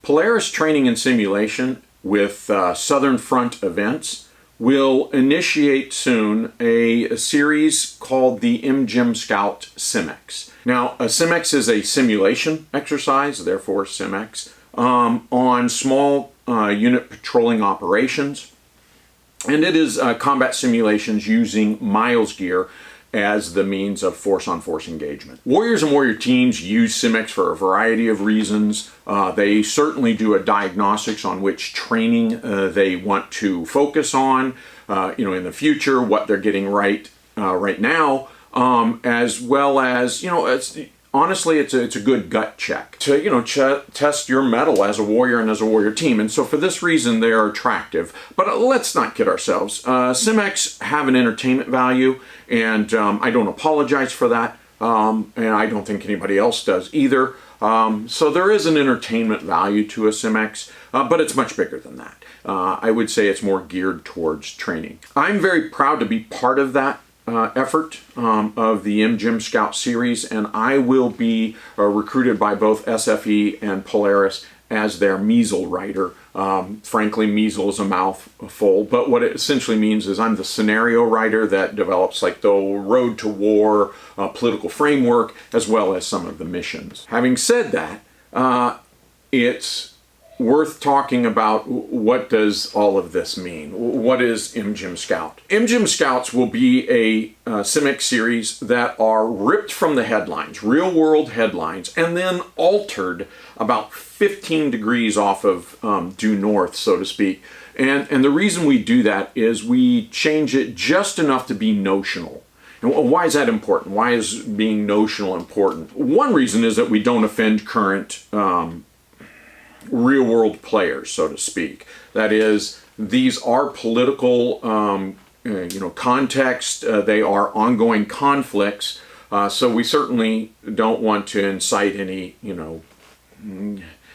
Polaris Training and Simulation with Southern Front events will initiate soon a series called the Imjin Scout SimX. Now, a SimX is a simulation exercise, therefore SimX, on small unit patrolling operations. And it is combat simulations using miles gear as the means of force-on-force engagement. Warriors and warrior teams use SimX for a variety of reasons. They certainly do a diagnostics on which training they want to focus on, in the future, what they're getting right now, as well as, honestly, it's a good gut check to, test your mettle as a warrior and as a warrior team. And so for this reason, they are attractive. But let's not kid ourselves. SimX have an entertainment value, and I don't apologize for that. And I don't think anybody else does either. So there is an entertainment value to a SimX, but it's much bigger than that. I would say it's more geared towards training. I'm very proud to be part of that effort of the Imjin Scout series, and I will be recruited by both SFE and Polaris as their measle writer. Frankly, measle is a mouthful, but what it essentially means is I'm the scenario writer that develops like the road to war political framework, as well as some of the missions. Having said that, it's worth talking about what does all of this mean. What is Imjin Scout? Imjin Scouts will be a SimX series that are ripped from the headlines, real world headlines, and then altered about 15 degrees off of due north, so to speak. And the reason we do that is we change it just enough to be notional. And why is that important? Why is being notional important? One reason is that we don't offend current real-world players, so to speak. That is, these are political, context. They are ongoing conflicts. So we certainly don't want to incite any,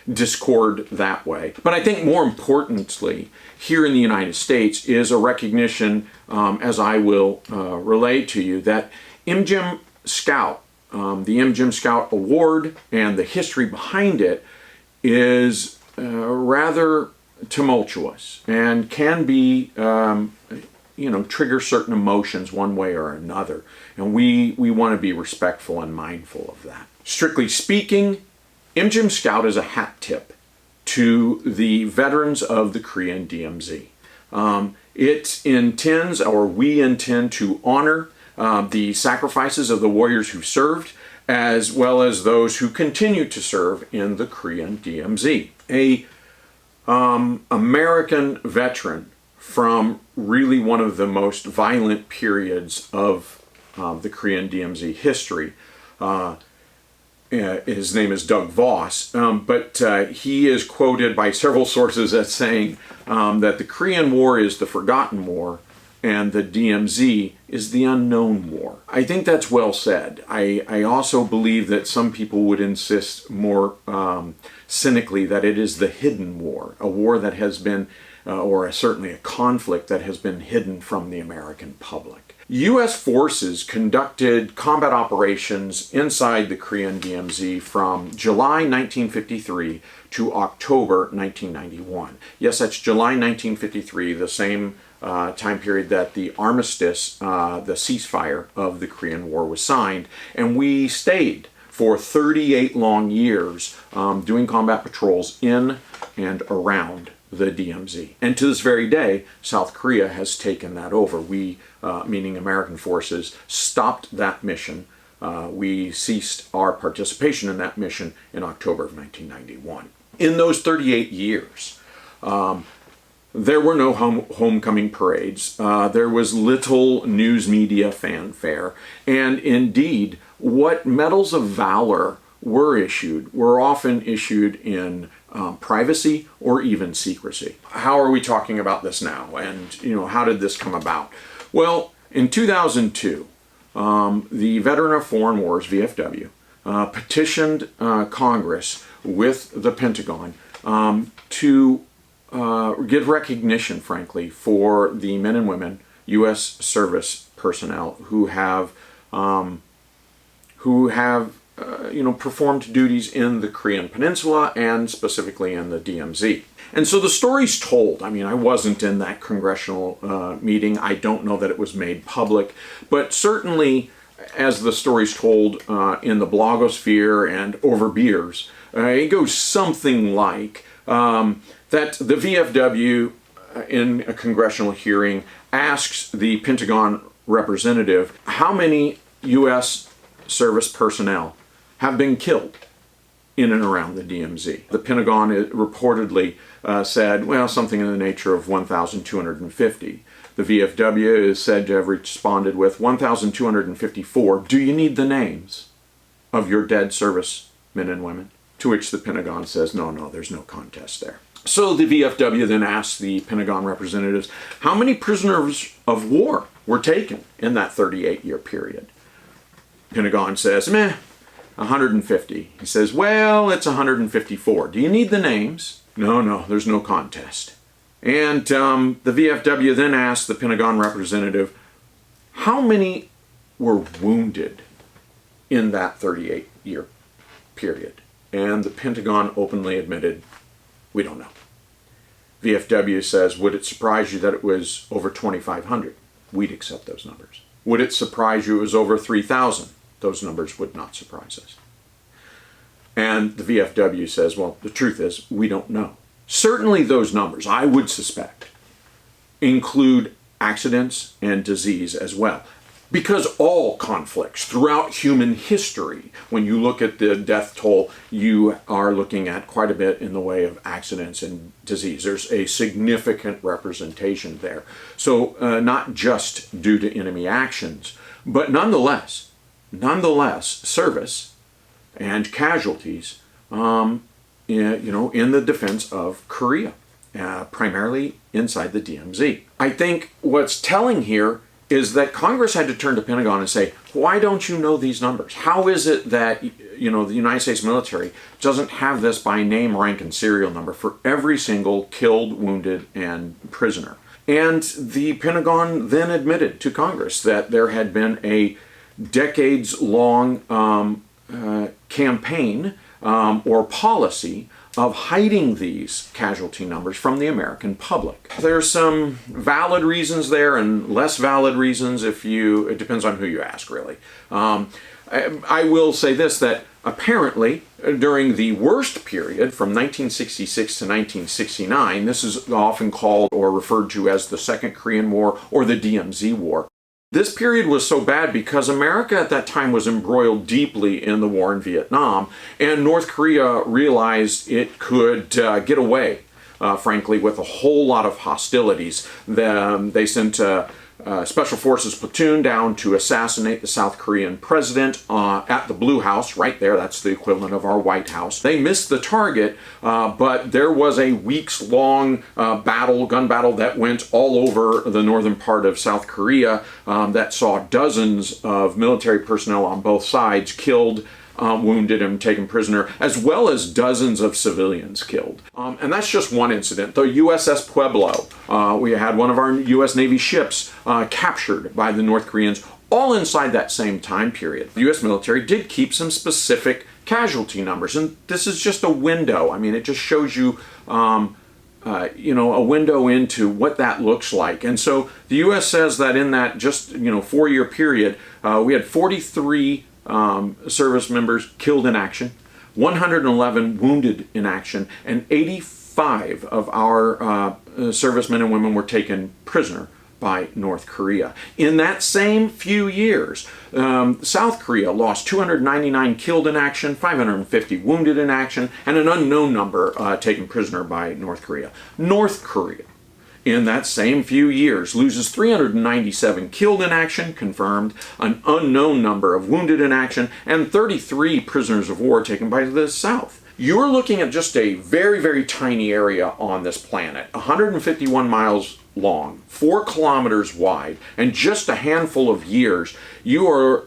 discord that way. But I think more importantly, here in the United States is a recognition, as I will relay to you, that Imjin Scout, the Imjin Scout Award and the history behind it is rather tumultuous and can be, trigger certain emotions one way or another. And we want to be respectful and mindful of that. Strictly speaking, Imjin Scout is a hat tip to the veterans of the Korean DMZ. We intend to honor the sacrifices of the warriors who served, as well as those who continue to serve in the Korean DMZ. A American veteran from really one of the most violent periods of the Korean DMZ history. His name is Doug Voss, but he is quoted by several sources as saying that the Korean War is the forgotten war, and the DMZ is the unknown war. I think that's well said. I also believe that some people would insist more cynically that it is the hidden war, a war that has been, certainly a conflict that has been hidden from the American public. U.S. forces conducted combat operations inside the Korean DMZ from July 1953 to October 1991. Yes, that's July 1953, the same time period that the armistice, the ceasefire of the Korean War was signed, and we stayed for 38 long years doing combat patrols in and around the DMZ. And to this very day, South Korea has taken that over. We, meaning American forces, stopped that mission. We ceased our participation in that mission in October of 1991. In those 38 years, there were no homecoming parades. There was little news media fanfare. And indeed, what medals of valor were often issued in privacy or even secrecy. How are we talking about this now? And, how did this come about? Well, in 2002, the Veteran of Foreign Wars, VFW, petitioned Congress with the Pentagon to give recognition, frankly, for the men and women, U.S. service personnel who have performed duties in the Korean Peninsula and specifically in the DMZ. And so the story's told. I mean, I wasn't in that congressional meeting. I don't know that it was made public, but certainly as the story's told in the blogosphere and over beers, it goes something like that the VFW in a congressional hearing asks the Pentagon representative how many U.S. service personnel have been killed in and around the DMZ. The Pentagon reportedly said, well, something in the nature of 1,250. The VFW is said to have responded with 1,254. Do you need the names of your dead servicemen and women? To which the Pentagon says, no, there's no contest there. So the VFW then asks the Pentagon representatives, how many prisoners of war were taken in that 38-year period? Pentagon says, 150. He says, well, it's 154. Do you need the names? No, there's no contest. And the VFW then asked the Pentagon representative, how many were wounded in that 38-year period? And the Pentagon openly admitted, we don't know. VFW says, would it surprise you that it was over 2,500? We'd accept those numbers. Would it surprise you it was over 3,000? Those numbers would not surprise us. And the VFW says, well, the truth is, we don't know. Certainly those numbers, I would suspect, include accidents and disease as well. Because all conflicts throughout human history, when you look at the death toll, you are looking at quite a bit in the way of accidents and disease. There's a significant representation there. So not just due to enemy actions, but nonetheless, service and casualties, in the defense of Korea, primarily inside the DMZ. I think what's telling here is that Congress had to turn to Pentagon and say, why don't you know these numbers? How is it that, the United States military doesn't have this by name, rank, and serial number for every single killed, wounded, and prisoner? And the Pentagon then admitted to Congress that there had been a decades-long campaign or policy of hiding these casualty numbers from the American public. There's some valid reasons there and less valid reasons it depends on who you ask, really. I will say this, that apparently during the worst period from 1966 to 1969, this is often called or referred to as the Second Korean War or the DMZ War. This period was so bad because America at that time was embroiled deeply in the war in Vietnam, and North Korea realized it could get away, frankly, with a whole lot of hostilities. They sent Special Forces platoon down to assassinate the South Korean president at the Blue House, right there. That's the equivalent of our White House. They missed the target, but there was a weeks-long gun battle that went all over the northern part of South Korea that saw dozens of military personnel on both sides killed, wounded, and taken prisoner, as well as dozens of civilians killed. And that's just one incident. The USS Pueblo, we had one of our U.S. Navy ships captured by the North Koreans, all inside that same time period. The U.S. military did keep some specific casualty numbers, and this is just a window. I mean, it just shows you a window into what that looks like. And so the U.S. says that in that just 4-year period, we had 43 service members killed in action, 111 wounded in action, and 85 of our servicemen and women were taken prisoner by North Korea. In that same few years, South Korea lost 299 killed in action, 550 wounded in action, and an unknown number taken prisoner by North Korea. North Korea, in that same few years, loses 397 killed in action, confirmed, an unknown number of wounded in action, and 33 prisoners of war taken by the South. You're looking at just a very, very tiny area on this planet, 151 miles long, 4 kilometers wide, and just a handful of years, you are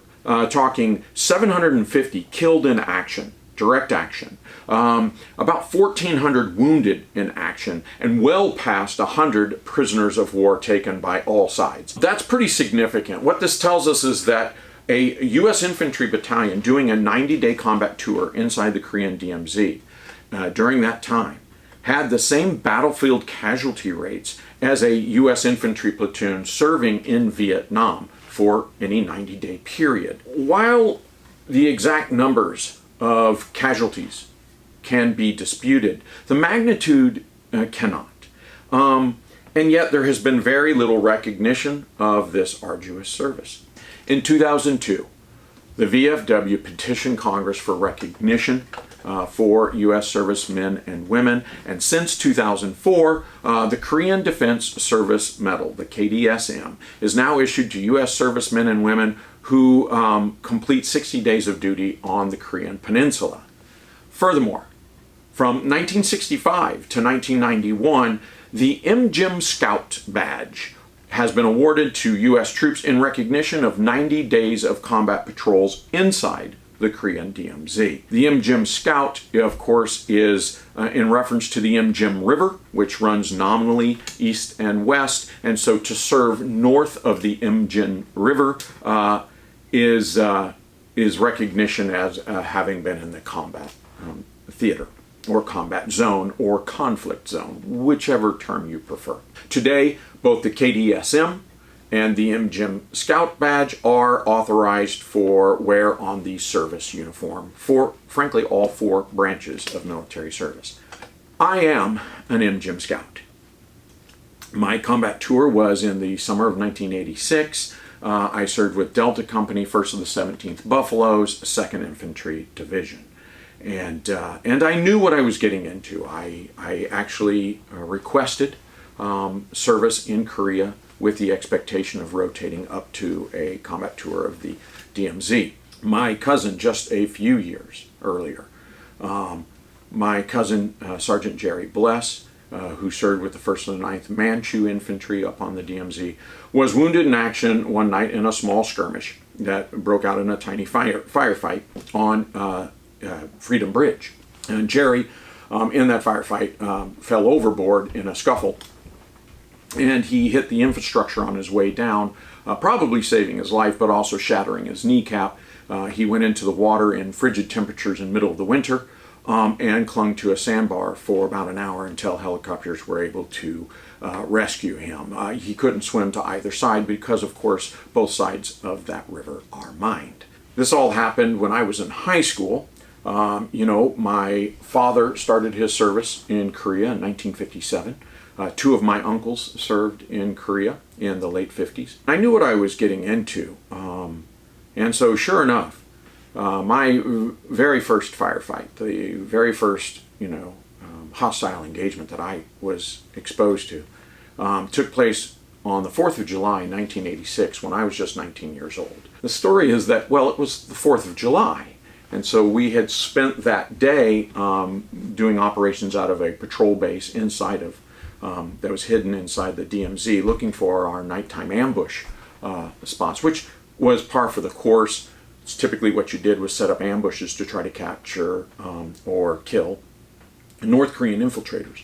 talking 750 killed in action, direct action, about 1,400 wounded in action, and well past 100 prisoners of war taken by all sides. That's pretty significant. What this tells us is that A U.S. infantry battalion doing a 90-day combat tour inside the Korean DMZ during that time had the same battlefield casualty rates as a U.S. infantry platoon serving in Vietnam for any 90-day period. While the exact numbers of casualties can be disputed, the magnitude cannot. And yet there has been very little recognition of this arduous service. In 2002, the VFW petitioned Congress for recognition for U.S. servicemen and women, and since 2004, the Korean Defense Service Medal, the KDSM, is now issued to U.S. servicemen and women who complete 60 days of duty on the Korean Peninsula. Furthermore, from 1965 to 1991, the Imjin Scout Badge has been awarded to U.S. troops in recognition of 90 days of combat patrols inside the Korean DMZ. The Imjin Scout, of course, is in reference to the Imjin River, which runs nominally east and west, and so to serve north of the Imjin River is recognition as having been in the combat theater, or combat zone, or conflict zone, whichever term you prefer. Today, both the KDSM and the Imjin Scout Badge are authorized for wear on the service uniform for, frankly, all four branches of military service. I am an Imjin Scout. My combat tour was in the summer of 1986. I served with Delta Company, 1st of the 17th Buffaloes, 2nd Infantry Division. And I knew what I was getting into. I actually requested service in Korea with the expectation of rotating up to a combat tour of the DMZ. My cousin, just a few years earlier, my cousin Sergeant Jerry Bless, who served with the 1st and 9th Manchu Infantry up on the DMZ, was wounded in action one night in a small skirmish that broke out in a tiny firefight on Freedom Bridge. And Jerry, in that firefight, fell overboard in a scuffle, and he hit the infrastructure on his way down, probably saving his life, but also shattering his kneecap. He went into the water in frigid temperatures in the middle of the winter and clung to a sandbar for about an hour until helicopters were able to rescue him. He couldn't swim to either side because, of course, both sides of that river are mined. This all happened when I was in high school. My father started his service in Korea in 1957. Two of my uncles served in Korea in the late 50s. I knew what I was getting into. And so sure enough, my very first firefight, the very first, hostile engagement that I was exposed to, took place on the 4th of July, 1986, when I was just 19 years old. The story is that, well, it was the 4th of July. And so we had spent that day doing operations out of a patrol base inside of, that was hidden inside the DMZ, looking for our nighttime ambush spots, which was par for the course. It's typically what you did was set up ambushes to try to capture or kill North Korean infiltrators.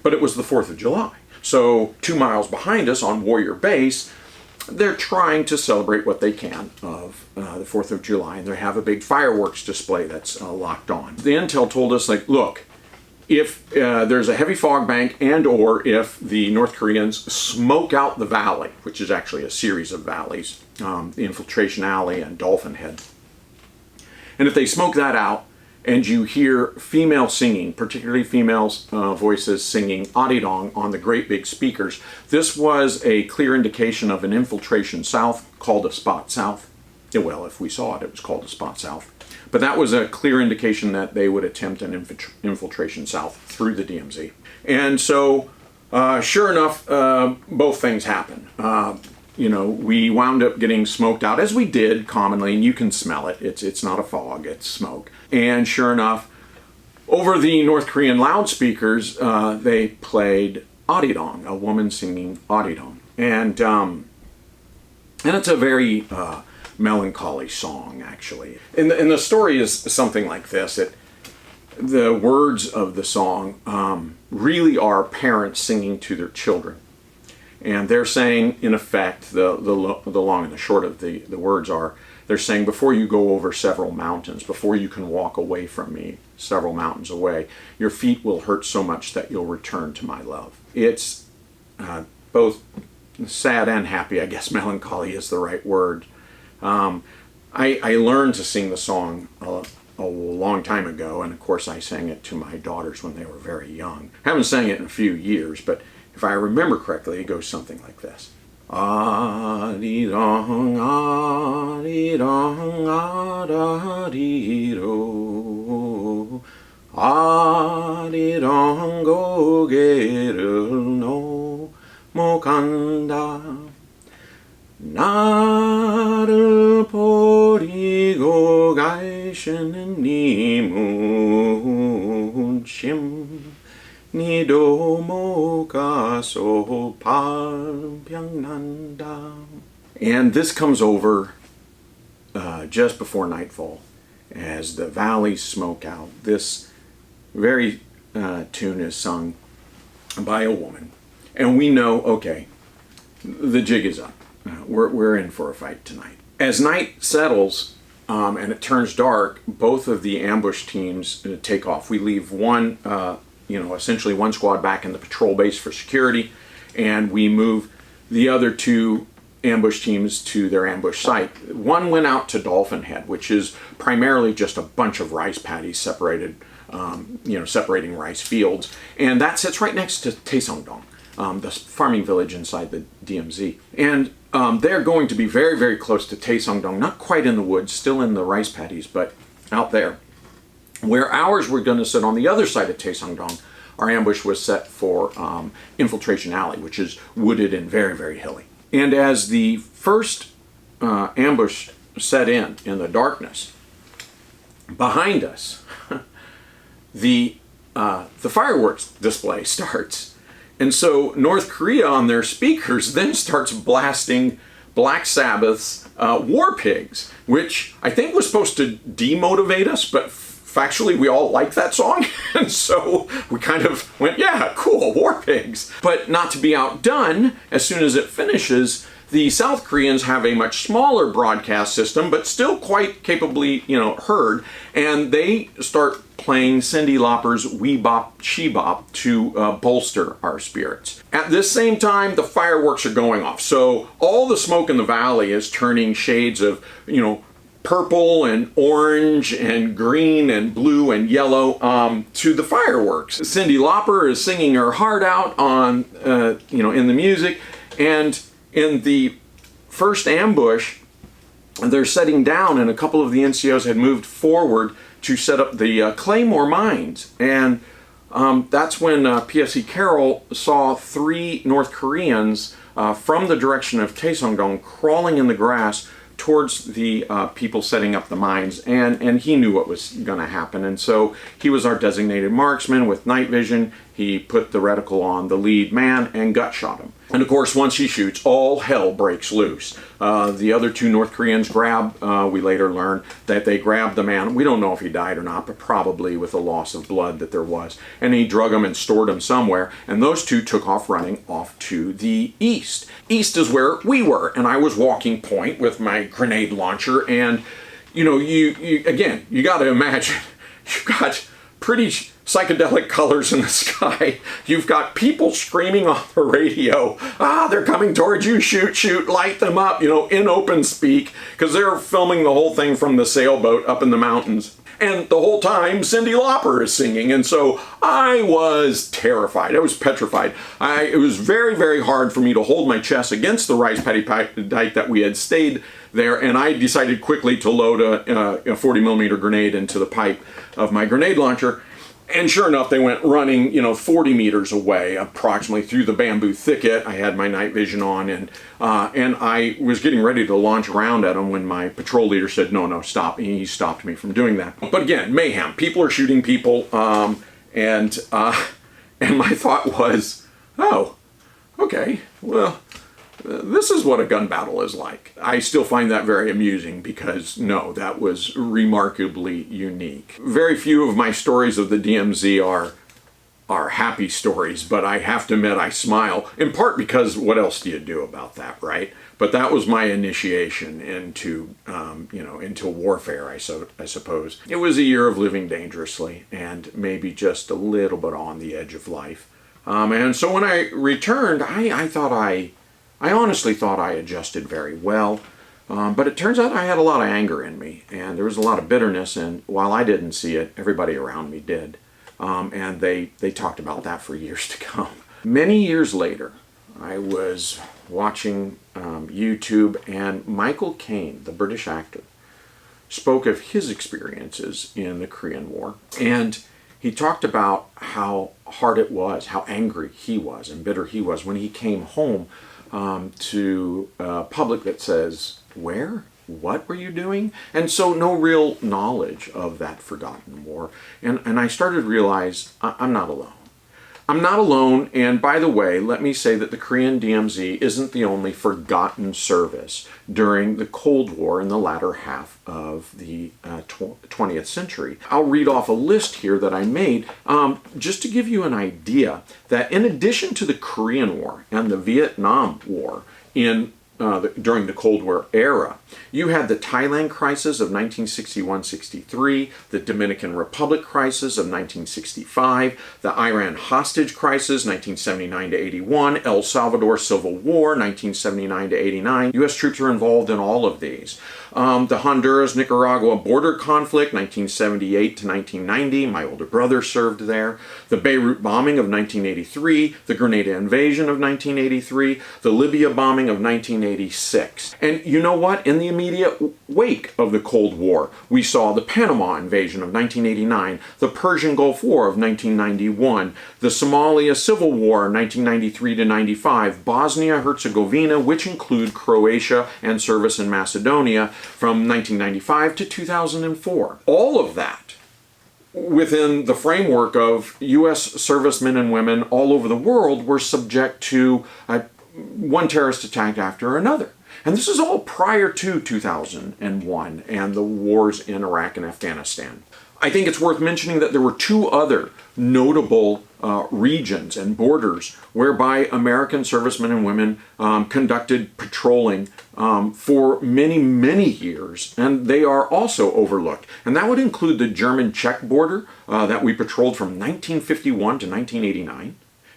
But it was the 4th of July. So 2 miles behind us on Warrior Base, they're trying to celebrate what they can of the 4th of July, and they have a big fireworks display that's locked on. The intel told us, look, if there's a heavy fog bank and or if the North Koreans smoke out the valley, which is actually a series of valleys, the Infiltration Alley and Dolphin Head, and if they smoke that out and you hear female singing, particularly females' voices singing Arirang on the great big speakers, this was a clear indication of an infiltration south called a spot south. Well, if we saw it, it was called a spot south. But that was a clear indication that they would attempt an infiltration south through the DMZ. And so, sure enough, both things happen. We wound up getting smoked out, as we did commonly, and you can smell it. It's not a fog, it's smoke. And sure enough, over the North Korean loudspeakers, they played Arirang, a woman singing Arirang. And it's a very melancholy song, actually. And the story is something like this. The words of the song really are parents singing to their children. And they're saying, in effect, the long and the short of the words are, they're saying, before you go over several mountains, before you can walk away from me several mountains away, your feet will hurt so much that you'll return to my love. It's both sad and happy, I guess melancholy is the right word. I learned to sing the song a long time ago, and of course I sang it to my daughters when they were very young. I haven't sang it in a few years, but if I remember correctly, it goes something like this. Arirang, arirang, arariro, arirang gogeru no mokanda, 나를 버리고 가시는 네 문심 니도 못 가서 발병난다. And this comes over just before nightfall as the valleys smoke out. This very tune is sung by a woman, and we know, okay, the jig is up. We're in for a fight tonight. As night settles and it turns dark, both of the ambush teams take off. We leave one, essentially one squad back in the patrol base for security, and we move the other two ambush teams to their ambush site. One went out to Dolphin Head, which is primarily just a bunch of rice paddies separated, separating rice fields, and that sits right next to Taesongdong, the farming village inside the DMZ. And they're going to be very, very close to Taesongdong, not quite in the woods, still in the rice paddies, but out there. Where ours were going to sit on the other side of Taesongdong, our ambush was set for Infiltration Alley, which is wooded and very, very hilly. And as the first ambush set in the darkness, behind us, the fireworks display starts. And so North Korea on their speakers then starts blasting Black Sabbath's War Pigs, which I think was supposed to demotivate us, but factually we all like that song. And so we kind of went, yeah, cool, War Pigs. But not to be outdone, as soon as it finishes, the South Koreans have a much smaller broadcast system, but still quite capably, heard, and they start playing Cyndi Lauper's We Bop, She Bop to bolster our spirits. At this same time, the fireworks are going off, so all the smoke in the valley is turning shades of, purple and orange and green and blue and yellow to the fireworks. Cyndi Lauper is singing her heart out on, in the music, and in the first ambush, they're setting down, and a couple of the NCOs had moved forward to set up the Claymore mines. And that's when PSC Carroll saw 3 North Koreans from the direction of Taesongdong crawling in the grass towards the people setting up the mines, and he knew what was going to happen, and so he was our designated marksman with night vision. He put the reticle on the lead man and gut shot him. And of course, once he shoots, all hell breaks loose. The other 2 North Koreans grab, we later learn that they grabbed the man. We don't know if he died or not, but probably with the loss of blood that there was. And he drug him and stored him somewhere. And those 2 took off running off to the east. East is where we were. And I was walking point with my grenade launcher. And, you got to imagine, you've got pretty psychedelic colors in the sky. You've got people screaming on the radio, they're coming towards you, shoot, shoot, light them up, in open speak, because they're filming the whole thing from the sailboat up in the mountains. And the whole time, Cyndi Lauper is singing, and so I was terrified. I was petrified. It was very, very hard for me to hold my chest against the rice paddy dike that we had stayed there, and I decided quickly to load a 40mm grenade into the pipe of my grenade launcher. And sure enough, they went running, 40 meters away, approximately, through the bamboo thicket. I had my night vision on, and I was getting ready to launch around at them when my patrol leader said, no, stop. He stopped me from doing that. But again, mayhem. People are shooting people, and my thought was, oh, okay, well, this is what a gun battle is like. I still find that very amusing because, no, that was remarkably unique. Very few of my stories of the DMZ are are happy stories, but I have to admit I smile, in part because what else do you do about that, right? But that was my initiation into, into warfare, I suppose. It was a year of living dangerously and maybe just a little bit on the edge of life. And so when I returned, I honestly thought I adjusted very well. But it turns out I had a lot of anger in me, and there was a lot of bitterness, and while I didn't see it, everybody around me did. And they talked about that for years to come. Many years later, I was watching YouTube, and Michael Caine, the British actor, spoke of his experiences in the Korean War. And he talked about how hard it was, how angry he was and bitter he was when he came home to a public that says, "Where? What were you doing?" And so no real knowledge of that forgotten war. And I started to realize I'm not alone. I'm not alone, and by the way, let me say that the Korean DMZ isn't the only forgotten service during the Cold War in the latter half of the 20th century. I'll read off a list here that I made just to give you an idea that in addition to the Korean War and the Vietnam War during the Cold War era, you had the Thailand crisis of 1961-63, the Dominican Republic crisis of 1965, the Iran hostage crisis 1979-81, El Salvador Civil War 1979-89. U.S. troops were involved in all of these. The Honduras-Nicaragua border conflict 1978-1990. My older brother served there. The Beirut bombing of 1983, the Grenada invasion of 1983, the Libya bombing of 1986. And you know what? In the immediate wake of the Cold War, we saw the Panama invasion of 1989, the Persian Gulf War of 1991, the Somalia Civil War 1993-95, Bosnia-Herzegovina, which include Croatia and service in Macedonia from 1995 to 2004. All of that within the framework of U.S. servicemen and women all over the world were subject to one terrorist attack after another. And this is all prior to 2001 and the wars in Iraq and Afghanistan. I think it's worth mentioning that there were two other notable regions and borders whereby American servicemen and women conducted patrolling for many, many years, and they are also overlooked. And that would include the German-Czech border that we patrolled from 1951 to 1989,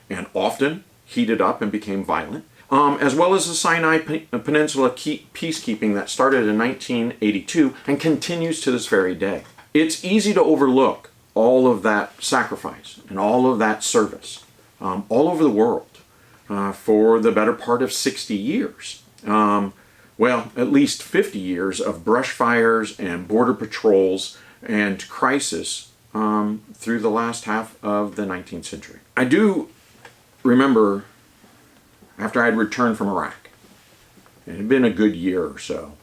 and often heated up and became violent, as well as the Sinai Peninsula peacekeeping that started in 1982 and continues to this very day. It's easy to overlook all of that sacrifice and all of that service all over the world for the better part of 60 years. Well, at least 50 years of brush fires and border patrols and crisis through the last half of the 19th century. I do remember after I had returned from Iraq, it had been a good year or so.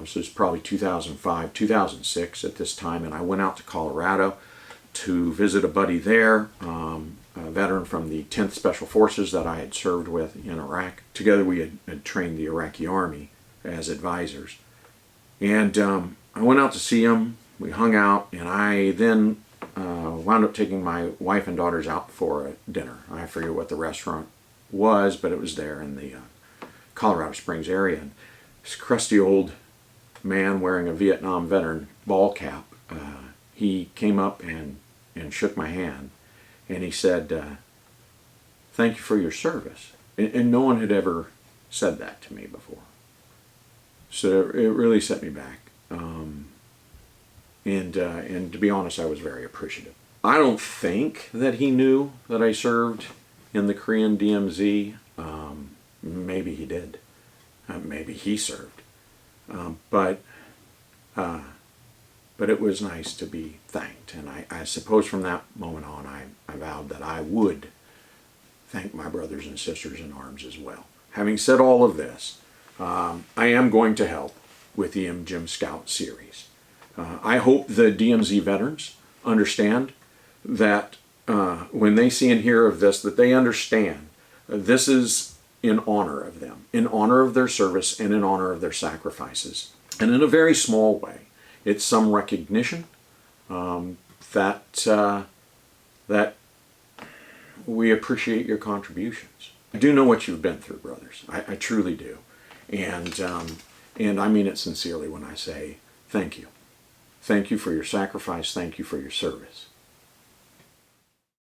So it's probably 2005, 2006 at this time, and I went out to Colorado to visit a buddy there, a veteran from the 10th Special Forces that I had served with in Iraq. Together we had trained the Iraqi Army as advisors. And I went out to see him, we hung out, and I then wound up taking my wife and daughters out for a dinner. I forget what the restaurant was, but it was there in the Colorado Springs area. And this crusty old man wearing a Vietnam veteran ball cap, he came up and shook my hand, and he said, "Thank you for your service." And no one had ever said that to me before. So it really set me back. And to be honest, I was very appreciative. I don't think that he knew that I served in the Korean DMZ. Maybe he did. Maybe he served. But it was nice to be thanked. And I suppose from that moment on, I vowed that I would thank my brothers and sisters in arms as well. Having said all of this, I am going to help with the Imjin Scout series. I hope the DMZ veterans understand that when they see and hear of this, that they understand this is in honor of them, in honor of their service, and in honor of their sacrifices. And in a very small way, it's some recognition that we appreciate your contributions. I do know what you've been through, brothers. I truly do. And I mean it sincerely when I say thank you. Thank you for your sacrifice. Thank you for your service.